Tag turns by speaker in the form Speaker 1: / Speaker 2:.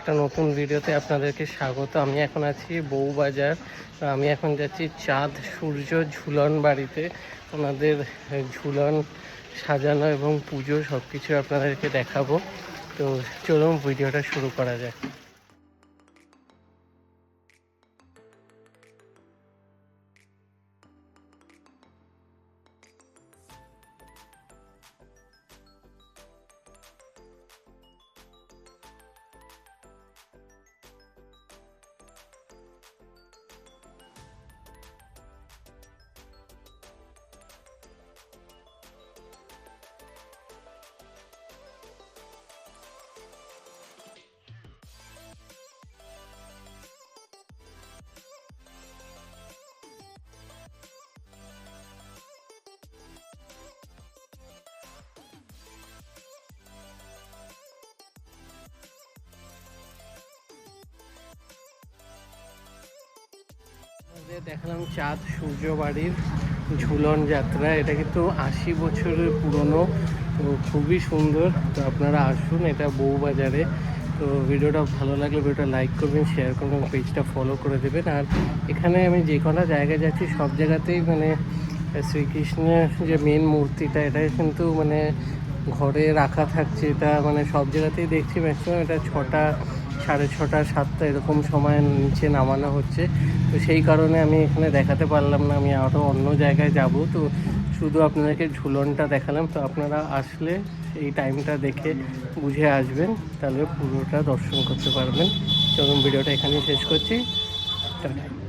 Speaker 1: একটা নতুন ভিডিওতে আপনাদেরকে স্বাগত। আমি এখন আছি বউবাজার। আমি এখন যাচ্ছি চাঁদ সূর্য ঝুলন বাড়িতে। ওনাদের ঝুলন সাজানো এবং পুজো সব কিছু আপনাদেরকে দেখাবো। তো চলুন ভিডিওটা শুরু করা যায়। দেখালাম চাঁদ সূর্য বাড়ির ঝুলন যাত্রা। এটা কিন্তু 80 বছরের পুরনো, তো খুবই সুন্দর। তো আপনারা আসুন, এটা বউবাজারে। তো ভিডিওটা ভালো লাগলে ভিডিওটা লাইক করবেন, শেয়ার করবেন, পেজটা ফলো করে দেবেন। আর এখানে আমি যে কোনো জায়গায় যাচ্ছি সব জায়গাতেই মানে শ্রীকৃষ্ণের যে মেন মূর্তিটা, এটা কিন্তু মানে ঘরে রাখা থাকছে। এটা মানে সব জায়গাতেই দেখছি ম্যাক্সিমাম এটা 6টা, 6:30, 7টা এরকম সময় নিচে নামানো হচ্ছে। তো সেই কারণে আমি এখানে দেখাতে পারলাম না, আমি আরও অন্য জায়গায় যাব। তো শুধু আপনাদেরকে ঝুলনটা দেখালাম। তো আপনারা আসলে এই টাইমটা দেখে বুঝে আসবেন, তাহলে পুরোটা দর্শন করতে পারবেন। চলুন ভিডিওটা এখানেই শেষ করছি। টাটা।